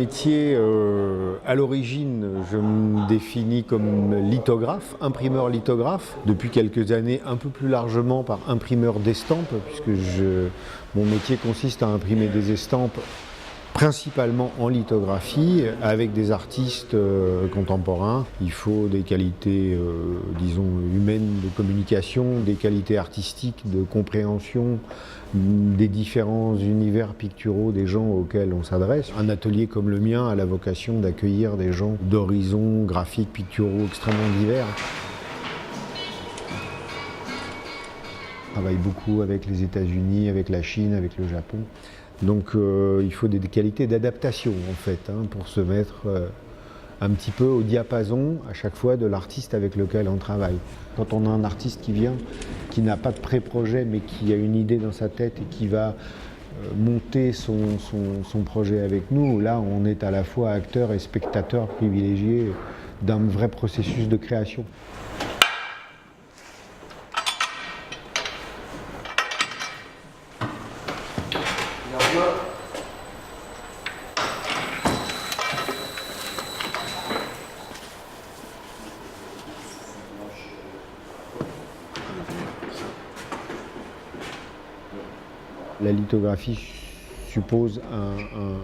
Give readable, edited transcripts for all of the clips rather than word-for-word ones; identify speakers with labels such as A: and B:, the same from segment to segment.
A: métier, à l'origine, je me définis comme lithographe, imprimeur lithographe. Depuis quelques années, un peu plus largement par imprimeur d'estampes, puisque mon métier consiste à imprimer des estampes principalement en lithographie, avec des artistes contemporains. Il faut des qualités, disons, humaines de communication, des qualités artistiques de compréhension des différents univers picturaux des gens auxquels on s'adresse. Un atelier comme le mien a la vocation d'accueillir des gens d'horizons graphiques, picturaux extrêmement divers. Je travaille beaucoup avec les États-Unis, avec la Chine, avec le Japon. Donc il faut des qualités d'adaptation en fait, pour se mettre un petit peu au diapason à chaque fois de l'artiste avec lequel on travaille. Quand on a un artiste qui vient, qui n'a pas de pré-projet mais qui a une idée dans sa tête et qui va monter son projet avec nous, là on est à la fois acteur et spectateur privilégié d'un vrai processus de création. La lithographie suppose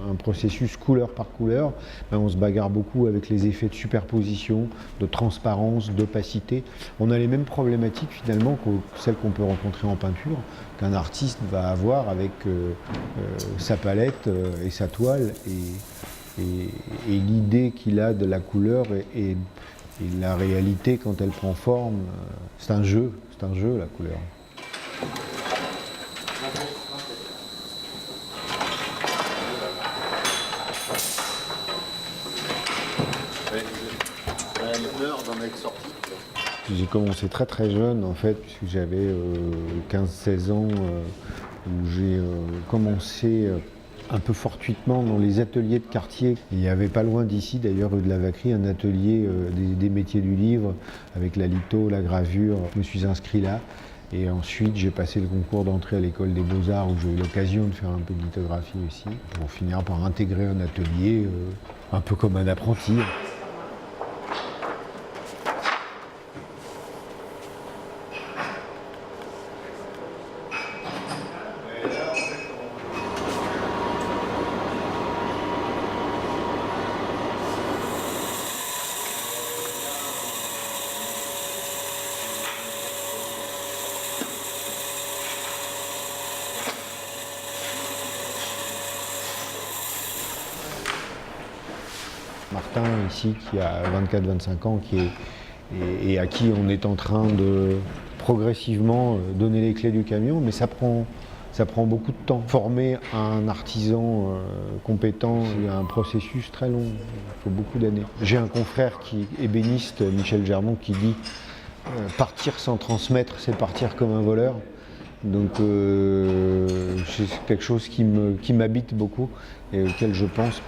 A: un processus couleur par couleur. On se bagarre beaucoup avec les effets de superposition, de transparence, d'opacité. On a les mêmes problématiques finalement que celles qu'on peut rencontrer en peinture, qu'un artiste va avoir avec sa palette et sa toile et l'idée qu'il a de la couleur et la réalité quand elle prend forme. C'est un jeu la couleur. J'ai commencé très très jeune en fait, puisque j'avais 15-16 ans, où j'ai commencé un peu fortuitement dans les ateliers de quartier. Il n'y avait pas loin d'ici, d'ailleurs rue de la Vacquerie, un atelier des métiers du livre, avec la litho, la gravure. Je me suis inscrit là. Et ensuite, j'ai passé le concours d'entrée à l'école des Beaux-Arts où j'ai eu l'occasion de faire un peu de lithographie aussi, pour finir par intégrer un atelier, un peu comme un apprenti. Martin, ici, qui a 24-25 ans, et à qui on est en train de progressivement donner les clés du camion, mais ça prend beaucoup de temps. Former un artisan compétent, il y a un processus très long, il faut beaucoup d'années. J'ai un confrère qui est ébéniste, Michel Germont, qui dit « partir sans transmettre, c'est partir comme un voleur ». Donc c'est quelque chose qui m'habite beaucoup et auquel je pense.